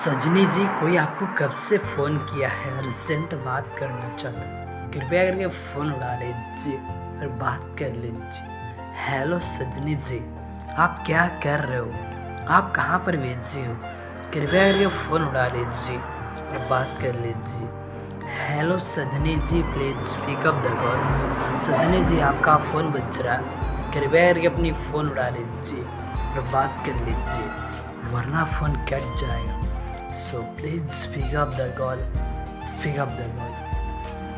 सजनी जी, कोई आपको कब से फ़ोन किया है, अर्जेंट बात करना चाहता है। कृपया करके फ़ोन उठा लीजिए और बात कर लीजिए। हेलो सजनी जी, आप क्या कर रहे हो? आप कहाँ पर बिजी हो? कृपया करके फ़ोन उठा लीजिए और बात कर लीजिए। Hello Sajni ji, please pick up the call. Sajni ji, आपका फ़ोन बज रहा है, कृपया करके अपनी फ़ोन उठा लीजिए और बात कर लीजिए, वरना फ़ोन कट जाएगा। So please pick up the call.